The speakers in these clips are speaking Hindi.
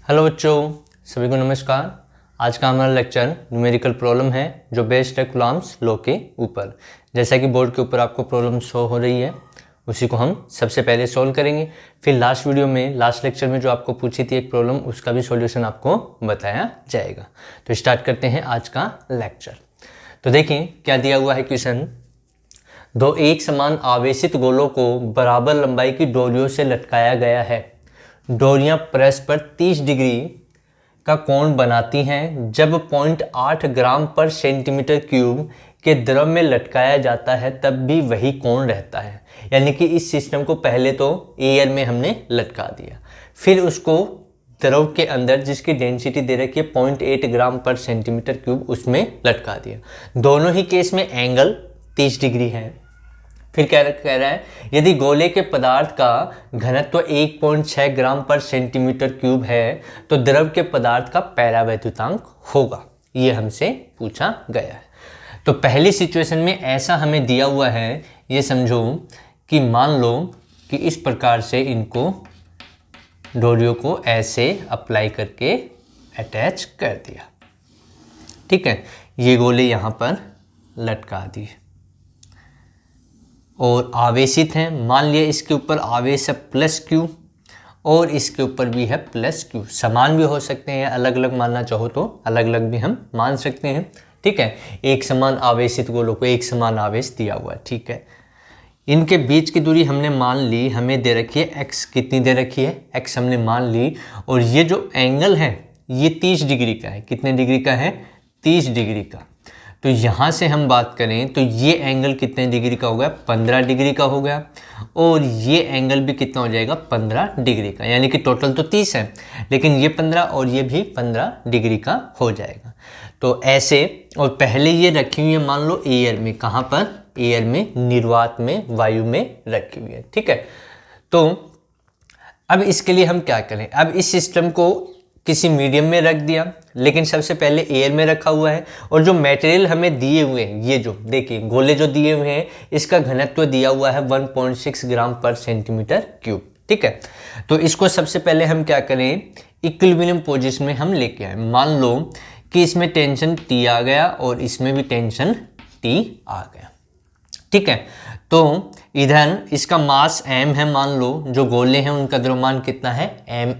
हेलो बच्चों, सभी को नमस्कार। आज का हमारा लेक्चर न्यूमेरिकल प्रॉब्लम है जो बेस्ड है कूलॉम्स लॉ के ऊपर। जैसा कि बोर्ड के ऊपर आपको प्रॉब्लम शो हो रही है, उसी को हम सबसे पहले सॉल्व करेंगे। फिर लास्ट वीडियो में, लास्ट लेक्चर में जो आपको पूछी थी एक प्रॉब्लम, उसका भी सॉल्यूशन आपको बताया जाएगा। तो स्टार्ट करते हैं आज का लेक्चर। तो देखिए क्या दिया हुआ है क्वेश्चन। दो एक समान आवेशित गोलों को बराबर लंबाई की डोरियों से लटकाया गया है। डोरियां परस्पर 30 डिग्री का कोण बनाती हैं। जब 0.8 ग्राम पर सेंटीमीटर क्यूब के द्रव में लटकाया जाता है तब भी वही कोण रहता है। यानी कि इस सिस्टम को पहले तो एयर में हमने लटका दिया, फिर उसको द्रव के अंदर जिसकी डेंसिटी दे रखी है 0.8 ग्राम पर सेंटीमीटर क्यूब, उसमें लटका दिया। दोनों ही केस में एंगल 30 डिग्री है। फिर कह रहा है यदि गोले के पदार्थ का घनत्व 1.6 ग्राम पर सेंटीमीटर क्यूब है तो द्रव के पदार्थ का परावैद्युतांक होगा। ये हमसे पूछा गया है। तो पहली सिचुएशन में ऐसा हमें दिया हुआ है, ये समझो कि मान लो कि इस प्रकार से इनको डोरियों को ऐसे अप्लाई करके अटैच कर दिया। ठीक है, ये गोले यहाँ पर लटका दिए और आवेशित हैं। मान लिया इसके ऊपर आवेश है प्लस क्यू और इसके ऊपर भी है प्लस क्यू। समान भी हो सकते हैं, अलग अलग मानना चाहो तो अलग अलग भी हम मान सकते हैं। ठीक है, एक समान आवेशित गोलों को एक समान आवेश दिया हुआ है। ठीक है, इनके बीच की दूरी हमने मान ली, हमें दे रखी है x। कितनी दे रखी है? x हमने मान ली। और ये जो एंगल है ये 30 डिग्री का है। कितने डिग्री का है? 30 डिग्री का। तो यहाँ से हम बात करें तो ये एंगल कितने डिग्री का हो गया? 15 डिग्री का हो गया। और ये एंगल भी कितना हो जाएगा? 15 डिग्री का। यानी कि टोटल तो 30 है, लेकिन ये 15 और ये भी 15 डिग्री का हो जाएगा। तो ऐसे, और पहले ये रखी हुई है मान लो एयर में। कहाँ पर? एयर में, निर्वात में, वायु में रखी हुई है। ठीक है, तो अब इसके लिए हम क्या करें? अब इस सिस्टम को किसी मीडियम में रख दिया, लेकिन सबसे पहले एयर में रखा हुआ है। और जो मटेरियल हमें दिए हुए हैं, ये जो देखिए गोले जो दिए हुए हैं, इसका घनत्व दिया हुआ है 1.6 ग्राम पर सेंटीमीटर क्यूब। ठीक है, तो इसको सबसे पहले हम क्या करें? इक्विलिब्रियम पोजीशन में हम लेके आए। मान लो कि इसमें टेंशन T आ गया और इसमें भी टेंशन T आ गया। ठीक है, तो इधर इसका मास m है। मान लो जो गोले हैं उनका द्रव्यमान कितना है?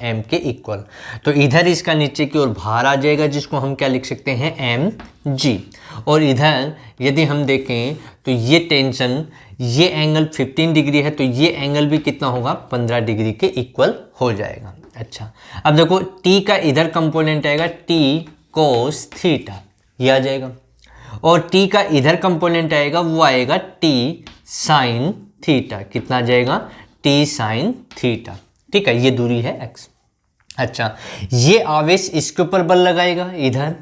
m के इक्वल। तो इधर इसका नीचे की ओर भार आ जाएगा, जिसको हम क्या लिख सकते हैं? mg। और इधर यदि हम देखें तो ये टेंशन, ये एंगल 15 डिग्री है, तो ये एंगल भी कितना होगा? 15 डिग्री के इक्वल हो जाएगा। अच्छा, अब देखो t का इधर कंपोनेंट आएगा t cos थीटा, ये आ जाएगा। और t का इधर कंपोनेंट आएगा, वो आएगा t साइन थीटा। कितना आ जाएगा? t sine theta. ठीक है, ये दूरी है x। अच्छा, ये आवेश इसके ऊपर बल लगाएगा, इधर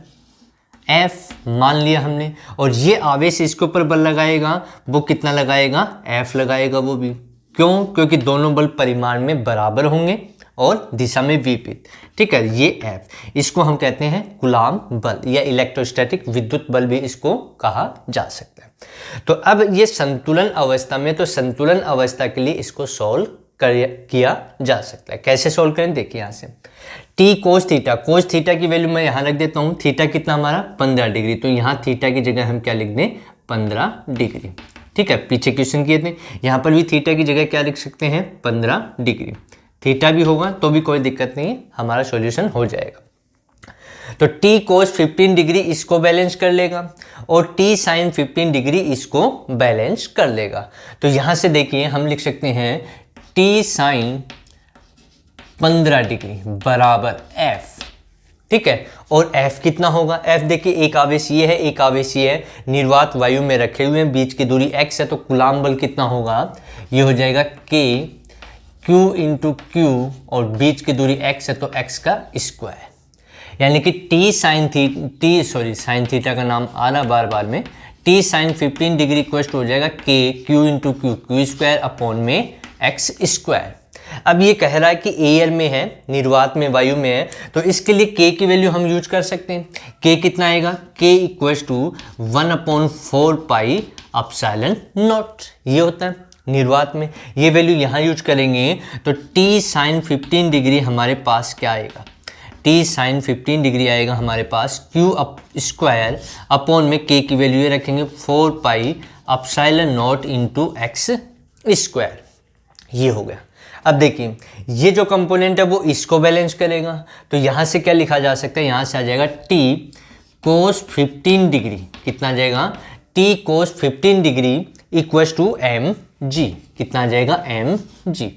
F मान लिया हमने। और ये आवेश इसके ऊपर बल लगाएगा, वो कितना लगाएगा? F लगाएगा वो भी। क्यों? क्योंकि दोनों बल परिमाण में बराबर होंगे और दिशा में विपरीत। ठीक है, ये F, इसको हम कहते हैं कूलॉम्ब बल या इलेक्ट्रोस्टैटिक विद्युत बल भी इसको कहा जा सकता है। तो अब ये संतुलन अवस्था में, तो संतुलन अवस्था के लिए इसको सॉल्व किया जा सकता है। कैसे सॉल्व करें? देखिए यहाँ से t cos theta, cos theta की वैल्यू मैं यहाँ रख देता हूँ। थीटा कितना हमारा? 15 डिग्री। तो यहाँ थीटा की जगह हम क्या लिख दें? 15 डिग्री। ठीक है, पीछे क्वेश्चन किए थे, यहाँ पर भी थीटा की जगह क्या लिख सकते हैं? 15 डिग्री। थीटा भी होगा तो भी कोई दिक्कत नहीं है, हमारा सॉल्यूशन हो जाएगा। तो t cos 15 डिग्री इसको बैलेंस कर लेगा और t sin 15 डिग्री इसको बैलेंस कर लेगा। तो यहाँ से देखिए हम लिख सकते हैं t sin 15 डिग्री बराबर f। ठीक है, और f कितना होगा? f देखिए एक आवेश ये है, एक आवेश ये है, निर्वात वायु में रखे हुए हैं, बीच की दूरी x है। तो कूलॉम्ब बल कितना होगा? ये हो जाएगा k Q इंटू क्यू, और बीच की दूरी x है तो x का स्क्वायर। यानी कि साइन थीटा का नाम आ रहा बार बार में, t साइन 15 डिग्री इक्वल हो जाएगा k Q into Q square upon में x स्क्वायर। अब ये कह रहा है कि एयर में है, निर्वात में, वायु में है, तो इसके लिए k की वैल्यू हम यूज कर सकते हैं। k कितना आएगा? k equal to 1/4 pi epsilon nought, ये होता है निर्वात में। ये वैल्यू यहाँ यूज करेंगे तो t साइन 15 डिग्री हमारे पास क्या आएगा? टी साइन 15 डिग्री आएगा हमारे पास क्यू अप स्क्वायर अपॉन में के की वैल्यू ये रखेंगे 4 pi epsilon not into X square. ये हो गया। अब देखिए ये जो कंपोनेंट है वो इसको बैलेंस करेगा, तो यहाँ से क्या लिखा जा सकता है, यहाँ से आ जाएगा टी कोस 15 डिग्री, कितना आ जाएगा T cos 15 degree equals to M G, कितना आ जाएगा एम जी।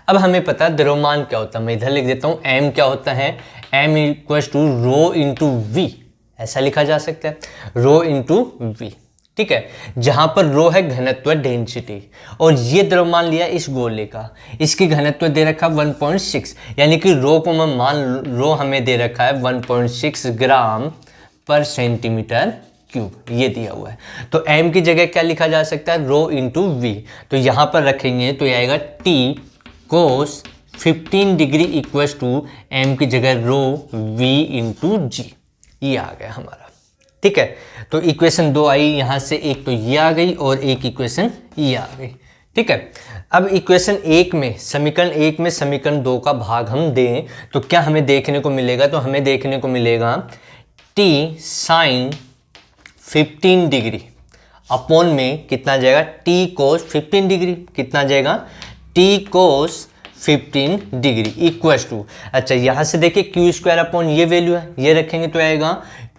अब हमें पता है द्रव्यमान क्या होता है, मैं इधर लिख देता हूँ एम क्या होता है, M equals to rho into V, ऐसा लिखा जा सकता है रो इंटू वी। ठीक है, जहां पर रो है घनत्व डेंसिटी, और ये द्रव्यमान लिया इस गोले का, इसकी घनत्व दे रखा 1.6, यानी कि रो को मैं रो हमें दे रखा है 1.6 ग्राम पर सेंटीमीटर क्यूब, ये दिया हुआ है। तो m की जगह क्या लिखा जा सकता है, रो इंटू वी, तो यहाँ पर रखेंगे तो ये आएगा t cos 15 degree equals to m की जगह रो v इंटू जी, ये आ गया हमारा। ठीक है, तो इक्वेशन 2 आई यहाँ से, एक तो ये आ गई और एक इक्वेशन ये आ गई। ठीक है, अब इक्वेशन 1 में समीकरण 1 में समीकरण 2 का भाग हम दें तो क्या हमें देखने को मिलेगा, तो हमें देखने को मिलेगा t साइन 15 डिग्री अपॉन में कितना जाएगा t कोस 15 डिग्री, कितना जाएगा t cos 15 degree equals to, अच्छा यहाँ से देखिए क्यू स्क्वायर अपॉन ये वैल्यू है, ये रखेंगे तो आएगा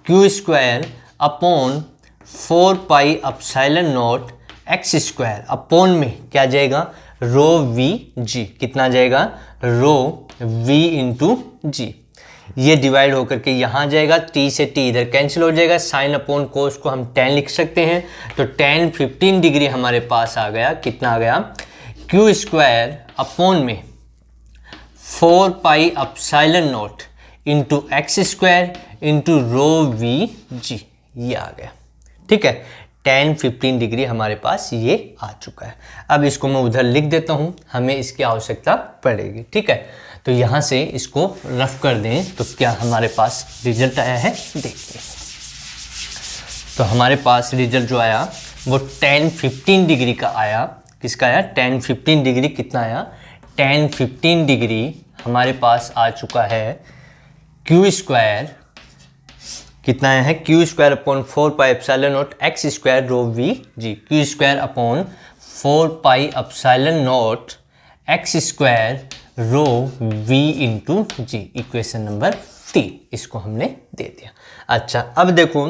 Q square upon 4 pi epsilon nought X square upon में क्या जाएगा रो वी जी, कितना जाएगा रो वी इंटू जी, ये डिवाइड होकर के यहाँ जाएगा, टी से टी इधर कैंसिल हो जाएगा, साइन अपॉन कोस को हम tan लिख सकते हैं, तो tan 15 डिग्री हमारे पास आ गया, कितना आ गया क्यू स्क्वायर अपॉन में 4 pi epsilon not into X square into rho V G, ये आ गया। ठीक है, tan 15 डिग्री हमारे पास ये आ चुका है। अब इसको मैं उधर लिख देता हूँ, हमें इसकी आवश्यकता पड़ेगी। ठीक है, तो यहाँ से इसको रफ कर दें तो क्या हमारे पास रिजल्ट आया है, देखिए। तो हमारे पास रिजल्ट जो आया वो tan 15 डिग्री का आया, किसका आया tan 15 डिग्री, कितना आया tan 15 डिग्री हमारे पास आ चुका है क्यू स्क्वायर, कितना आया है Q square upon 4 pi epsilon nought X square rho V G, Q square upon 4 pi epsilon nought X square rho V into G, equation number 3 इसको हमने दे दिया। अच्छा, अब देखो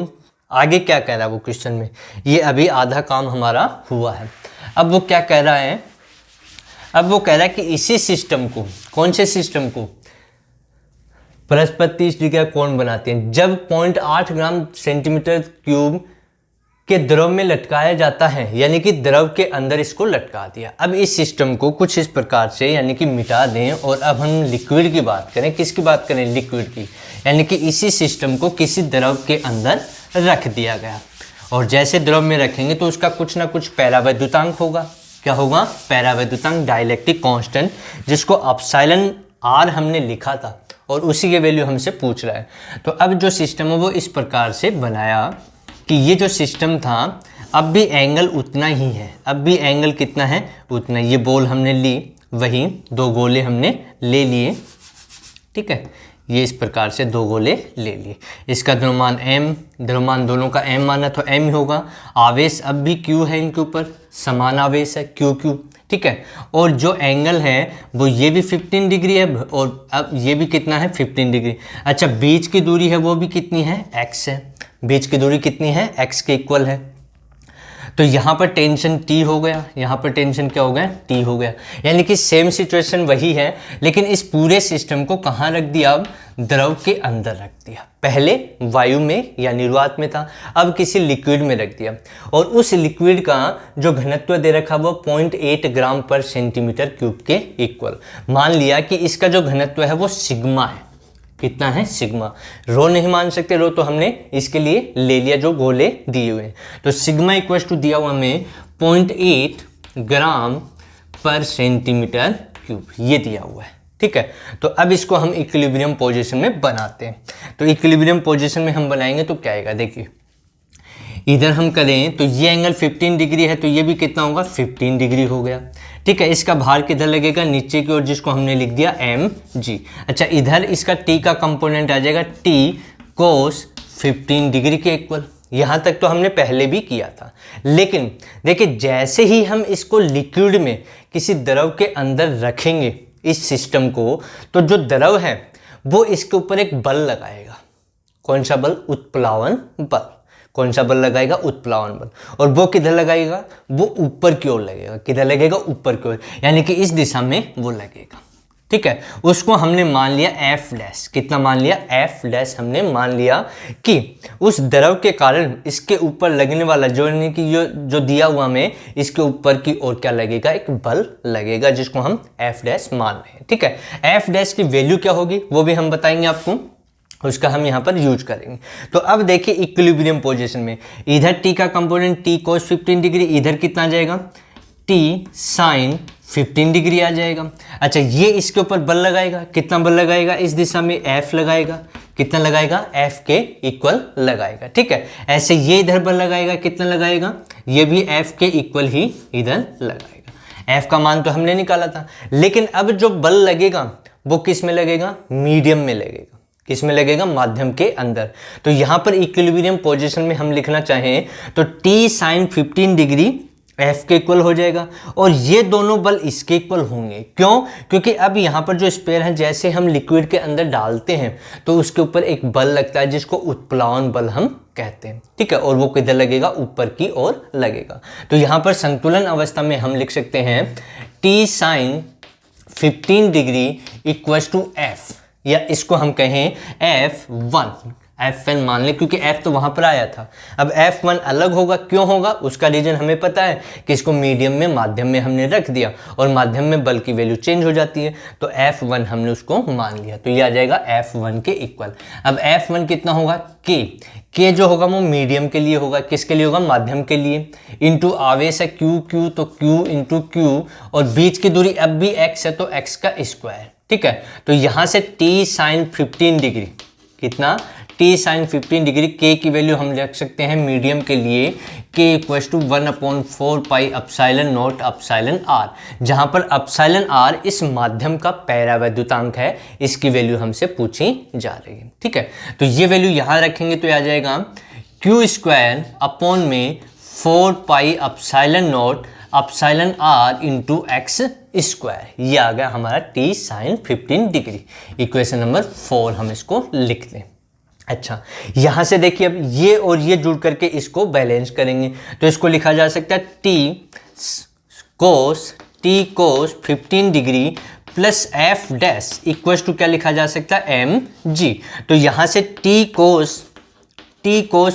आगे क्या कह रहा है वो क्वेश्चन में, ये अभी आधा काम हमारा हुआ है। अब वो क्या कह रहा है, अब वो कह रहा है कि इसी सिस्टम को, कौन से सिस्टम को, परस्पर 30 डिग्री का कोण बनाते हैं, जब 0.8 ग्राम सेंटीमीटर क्यूब के द्रव में लटकाया जाता है, यानी कि द्रव के अंदर इसको लटका दिया। अब इस सिस्टम को कुछ इस प्रकार से यानी कि मिटा दें, और अब हम लिक्विड की बात करें, किसकी बात करें, लिक्विड की, यानी कि इसी सिस्टम को किसी द्रव के अंदर रख दिया गया, और जैसे द्रव में रखेंगे तो उसका कुछ ना कुछ परावैद्युतांक होगा, क्या होगा परावैद्युतांक, डाइलेक्ट्रिक कांस्टेंट, जिसको एप्सिलॉन आर हमने लिखा था और उसी के वैल्यू हमसे पूछ रहा है। तो अब जो सिस्टम है वो इस प्रकार से बनाया कि ये जो सिस्टम था अब भी एंगल उतना ही है, अब भी एंगल कितना है उतना, ये बॉल हमने ली, वही 2 गोले हमने ले लिए। ठीक है, ये इस प्रकार से 2 गोले ले लिए, इसका द्रव्यमान m, द्रव्यमान दोनों का m माना तो m ही होगा, आवेश अब भी q है, इनके ऊपर समान आवेश है q। ठीक है, और जो एंगल है वो ये भी 15 डिग्री है, और अब ये भी कितना है 15 डिग्री। अच्छा, बीच की दूरी है वो भी कितनी है x है, बीच की दूरी कितनी है x के इक्वल है, तो यहाँ पर टेंशन T हो गया, यहाँ पर टेंशन क्या हो गया T हो गया, यानी कि सेम सिचुएशन वही है, लेकिन इस पूरे सिस्टम को कहाँ रख दिया, अब द्रव के अंदर रख दिया। पहले वायु में या निर्वात में था, अब किसी लिक्विड में रख दिया, और उस लिक्विड का जो घनत्व दे रखा वो 0.8 ग्राम पर सेंटीमीटर क्यूब के इक्वल। मान लिया कि इसका जो घनत्व है वो सिग्मा है, कितना है सिग्मा, रो नहीं मान सकते, रो तो हमने इसके लिए ले लिया जो गोले दिए हुए हैं, तो सिग्मा इक्वल टू दिया हुआ हमें 0.8 ग्राम पर सेंटीमीटर क्यूब, ये दिया हुआ है। ठीक है, तो अब इसको हम इक्विलिब्रियम पोजीशन में बनाते हैं, तो इक्विलिब्रियम पोजीशन में हम बनाएंगे तो क्या आएगा, देखिए इधर हम करें तो ये एंगल 15 डिग्री है, तो ये भी कितना होगा 15 डिग्री हो गया। ठीक है। इसका भार किधर लगेगा, नीचे की ओर, जिसको हमने लिख दिया mg। अच्छा, इधर इसका t का कंपोनेंट आ जाएगा t cos 15 डिग्री के इक्वल। यहाँ तक तो हमने पहले भी किया था, लेकिन देखिए जैसे ही हम इसको लिक्विड में किसी द्रव के अंदर रखेंगे इस सिस्टम को, तो जो द्रव है वो इसके ऊपर एक बल लगाएगा। कौन सा बल, उत्प्लावन बल। कौन सा बल लगाएगा, उत्प्लावन बल। और वो किधर लगाएगा, वो ऊपर की ओर लगेगा। किधर लगेगा, ऊपर की ओर, यानी कि इस दिशा में वो लगेगा। ठीक है, उसको हमने मान लिया एफ डैश। कितना मान लिया, एफ डैश हमने मान लिया कि उस द्रव के कारण इसके ऊपर लगने वाला जो दिया हुआ हमें, इसके ऊपर की ओर क्या लगेगा, एक बल लगेगा, जिसको हम एफ डैश मान रहे हैं। ठीक है, एफ डैश की वैल्यू क्या होगी वो भी हम बताएंगे आपको, उसका हम यहाँ पर यूज करेंगे। तो अब देखिए इक्विलिब्रियम पोजीशन में इधर टी का कंपोनेंट टी cos 15 डिग्री, इधर कितना आ जाएगा, टी sin 15 डिग्री आ जाएगा। अच्छा, ये इसके ऊपर बल लगाएगा। कितना बल लगाएगा, इस दिशा में एफ लगाएगा। कितना लगाएगा, एफ के इक्वल लगाएगा। ठीक है, ऐसे ये इधर बल लगाएगा। कितना लगाएगा, ये भी एफ के इक्वल ही इधर लगाएगा। एफ का मान तो हमने निकाला था, लेकिन अब जो बल लगेगा वो किस में लगेगा, मीडियम में लगेगा। किस में लगेगा, माध्यम के अंदर। तो यहां पर इक्विलिब्रियम पोजीशन में हम लिखना चाहें तो t sin 15 डिग्री F के इक्वल हो जाएगा, और ये दोनों बल इसके इक्वल होंगे। क्यों, क्योंकि अब यहाँ पर जो स्पेयर है, जैसे हम लिक्विड के अंदर डालते हैं तो उसके ऊपर एक बल लगता है जिसको उत्प्लावन बल हम कहते हैं। ठीक है, और वो किधर लगेगा, ऊपर की ओर लगेगा। तो यहाँ पर संतुलन अवस्था में हम लिख सकते हैं t sin 15 degree equals to F, या इसको हम कहें F1, F1 मान ले, क्योंकि F तो वहां पर आया था। अब F1 अलग होगा, क्यों होगा, उसका रीजन हमें पता है कि इसको मीडियम में, माध्यम में हमने रख दिया, और माध्यम में बल की वैल्यू चेंज हो जाती है, तो F1 हमने उसको मान लिया, तो ये आ जाएगा F1 के इक्वल। अब F1 कितना होगा, K जो होगा वो मीडियम के लिए होगा। किसके लिए होगा, माध्यम के लिए। इंटू आवेश है Q, तो Q इंटू Q, और बीच की दूरी अब भी x है तो x का स्क्वायर। ठीक है, तो यहां से t sin 15 डिग्री, कितना, t sin 15 डिग्री, k की वैल्यू हम रख सकते हैं मीडियम के लिए, k equals to 1/4 pi epsilon not epsilon r, जहां पर एप्सिलॉन r इस माध्यम का पैरावैद्युतांक है, इसकी वैल्यू हमसे पूछी जा रही है। ठीक है, तो ये वैल्यू यहां रखेंगे तो आ जाएगा q स्क्वायर अपॉन में 4 pi epsilon not epsilon r into X square. ये आ गया हमारा t sin 15 degree. Equation number 4 हम इसको लिख लें। अच्छा, यहां से देखिए अब ये और ये जुड़ करके इसको बैलेंस करेंगे, तो इसको लिखा जा सकता है t cos 15 degree plus F dash equals to क्या लिखा जा सकता है, mg। तो यहां से t cos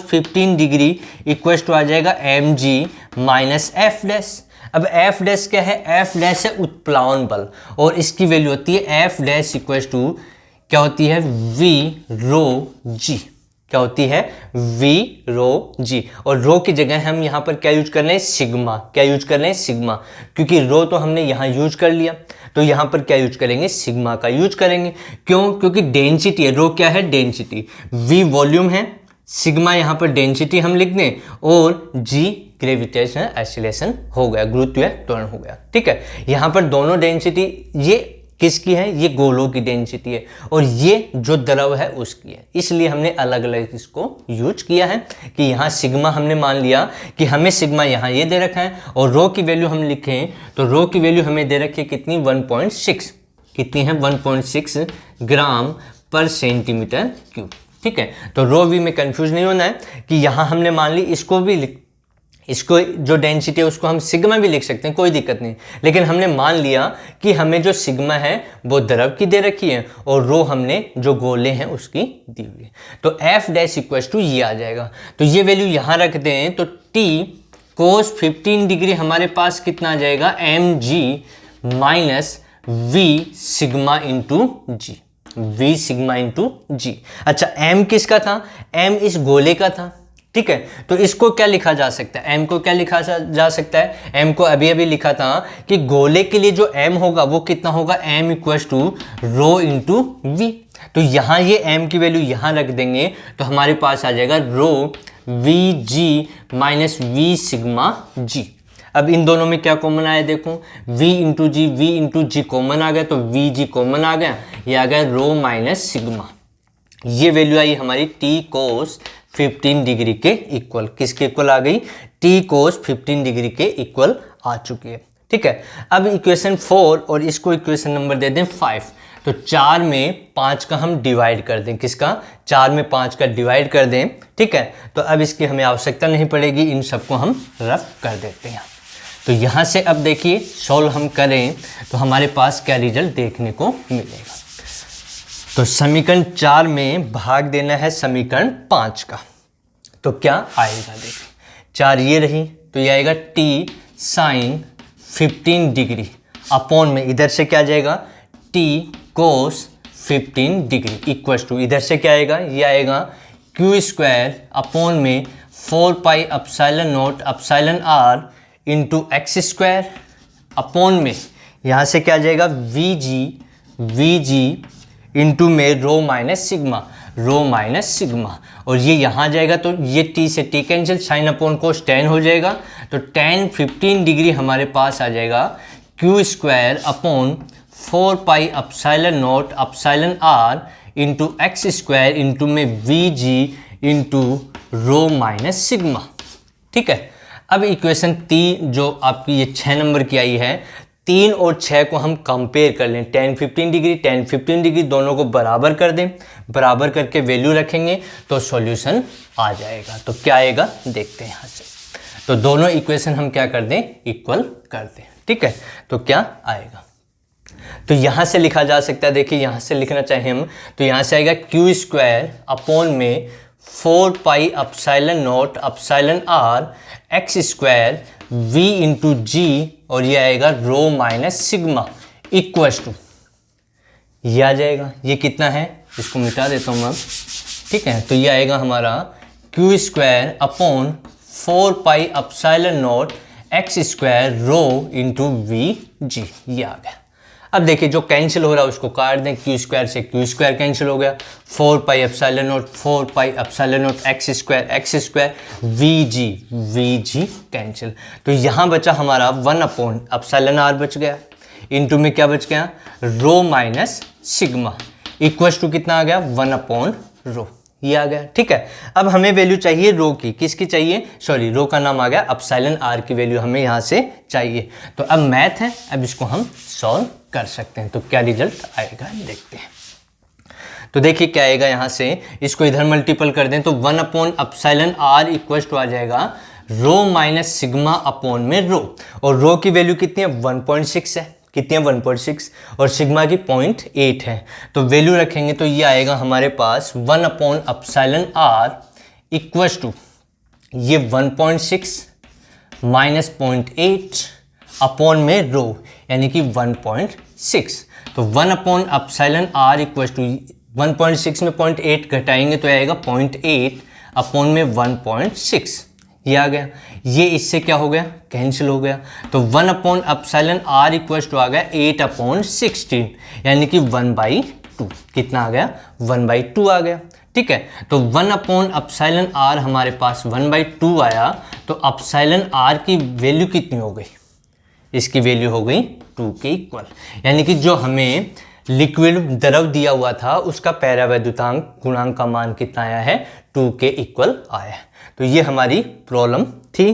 15 degree equals to आ जाएगा mg माइनस एफ डैश। अब एफ डैश क्या है, एफ डैश है उत्प्लावन बल, और इसकी वैल्यू होती है एफ डैश इक्वल्स टू क्या होती है, वी रो जी। क्या होती है, वी रो जी, और रो की जगह हम यहाँ पर क्या यूज कर रहे हैं, सिग्मा। क्या यूज कर रहे हैं, सिग्मा, क्योंकि रो तो हमने यहाँ यूज कर लिया, तो यहाँ पर क्या यूज करेंगे, सिग्मा का यूज करेंगे। क्यों, क्योंकि डेंसिटी है, रो क्या है, डेंसिटी, वी वॉल्यूम है, सिग्मा यहाँ पर डेंसिटी हम लिख दें, और जी ग्रेविटेशनल एक्सीलरेशन हो गया, गुरुत्वीय त्वरण हो गया। ठीक है, यहाँ पर दोनों डेंसिटी ये किसकी है, ये गोलों की डेंसिटी है, और ये जो द्रव है उसकी है, इसलिए हमने अलग अलग इसको यूज किया है कि यहाँ सिग्मा हमने मान लिया कि हमें सिग्मा यहाँ ये दे रखा है, और रो की वैल्यू हम लिखें तो रो की वैल्यू हमें दे रखी है कितनी, 1.6, कितनी है, 1.6 ग्राम पर सेंटीमीटर क्यूब। ठीक है, तो रो वी में कंफ्यूज नहीं होना है कि यहाँ हमने मान ली, इसको जो डेंसिटी है उसको हम सिग्मा भी लिख सकते हैं, कोई दिक्कत नहीं, लेकिन हमने मान लिया कि हमें जो सिग्मा है वो द्रव की दे रखी है, और रो हमने जो गोले हैं उसकी दी हुई है। तो एफ डैश इक्वल्स टू ये आ जाएगा, तो ये वैल्यू यहाँ रख दें तो t cos 15 डिग्री हमारे पास कितना आ जाएगा, mg minus v sigma into G, v sigma into G. अच्छा, m किसका था, m इस गोले का था। ठीक है, तो इसको क्या लिखा जा सकता है, m को क्या लिखा जा सकता है, m को अभी अभी लिखा था कि गोले के लिए जो m होगा वो कितना होगा, m equals to rho into V. तो यहाँ ये m की वैल्यू यहाँ रख देंगे तो हमारे पास आ जाएगा rho V G minus V sigma G. अब इन दोनों में क्या कॉमन आया देखो, v इंटू जी कॉमन आ गया, तो वी जी कॉमन आ गया, ये आ गया रो माइनस सिग्मा। ये वैल्यू आई हमारी टी कोस 15 डिग्री के इक्वल। किसके इक्वल आ गई? टी कोस 15 डिग्री के इक्वल आ चुकी है। ठीक है, अब इक्वेशन 4 और इसको इक्वेशन नंबर दे दें 5। तो 4 में 5 का हम डिवाइड कर दें, किसका? 4 में 5 का डिवाइड कर दें। ठीक है, तो अब इसकी हमें आवश्यकता नहीं पड़ेगी, इन सबको हम रफ कर देते हैं। तो यहाँ से अब देखिए सॉल्व हम करें तो हमारे पास क्या रिजल्ट देखने को मिलेगा। तो समीकरण 4 में भाग देना है समीकरण 5 का, तो क्या आएगा देखिए, 4 ये रही, तो ये आएगा टी साइन 15 डिग्री अपॉन में इधर से क्या जाएगा, T cos 15 degree equals to इधर से क्या आएगा, ये आएगा क्यू स्क्वायर अपॉन में 4 pi epsilon not epsilon R into X square upon में यहाँ से क्या आ जाएगा, वी जी इंटू में रो माइनस सिग्मा, और ये यहाँ जाएगा तो ये टी से टी कैंसिल, साइन अपॉन कोस टेन हो जाएगा, तो टेन 15 डिग्री हमारे पास आ जाएगा Q square upon 4 pi epsilon not epsilon R into X square into में V G into rho minus sigma. ठीक है, अब इक्वेशन 3 जो आपकी ये 6 नंबर की आई है, 3 और 6 को हम कंपेयर कर लें, टेन 15 डिग्री दोनों को बराबर कर दें, बराबर करके वैल्यू रखेंगे तो सॉल्यूशन आ जाएगा। तो क्या आएगा देखते हैं यहाँ से, तो दोनों इक्वेशन हम क्या कर दें, इक्वल कर दें। ठीक है, तो क्या आएगा, तो यहाँ से लिखा जा सकता है, देखिए यहाँ से लिखना चाहें हम तो यहाँ से आएगा क्यू स्क्वायर अपॉन में 4 pi epsilon not epsilon R X square v into G, और ये आएगा rho minus sigma equals to ये आ जाएगा, ये कितना है इसको मिटा देता हूँ मैं। ठीक है, तो ये आएगा हमारा Q square upon 4 pi epsilon nought X square rho into V G, ये आ गया। अब देखिए जो कैंसिल हो रहा है उसको काट दें, क्यू स्क्वायर से क्यू स्क्वायर कैंसिल हो गया, 4 pi epsilon nought X square we ji cancel, तो यहाँ बचा हमारा 1 अपॉन एप्सिलॉन आर बच गया, इनटू में क्या बच गया, रो माइनस सिग्मा इक्वल्स टू कितना आ गया, 1 अपॉन रो, ये आ गया। ठीक है, अब हमें वैल्यू चाहिए रो की, किसकी चाहिए, सॉरी रो का नाम आ गया एप्सिलॉन आर की वैल्यू हमें यहाँ से चाहिए। तो अब मैथ है, अब इसको हम सॉल्व कर सकते हैं, तो क्या रिजल्ट आएगा देखते हैं। तो देखिए क्या आएगा, यहाँ से इसको इधर मल्टीपल कर दें तो 1 upon epsilon are equals to आ जाएगा रो माइनस सिग्मा अपॉन में रो, और रो की वैल्यू कितनी है, 1.6 है, कितनी है 1.6, और सिग्मा की 0.8 है, तो वैल्यू रखेंगे तो ये आएगा हमारे पास 1 upon epsilon are equals to ये 1.6 माइनस 0.8 अपॉन में रो यानी कि 1.6, तो 1 upon epsilon are equals to 1.6 में 0.8 घटाएंगे तो आएगा 0.8 अपॉन में 1.6, ये आ गया, ये इससे क्या हो गया, कैंसिल हो गया, तो 1 upon epsilon are equals to आ गया 8 अपॉन 16 यानी कि 1/2, कितना आ गया, 1/2 आ गया। ठीक है, तो 1 अपॉन एप्सिलॉन आर हमारे पास 1/2 आया, तो एप्सिलॉन आर की वैल्यू कितनी हो गई, इसकी वैल्यू हो गई 2 के इक्वल, यानी कि जो हमें लिक्विड द्रव दिया हुआ था उसका पैरावैद्युतांक गुणांक का मान कितना आया है, 2 के इक्वल आया है। तो ये हमारी प्रॉब्लम थी।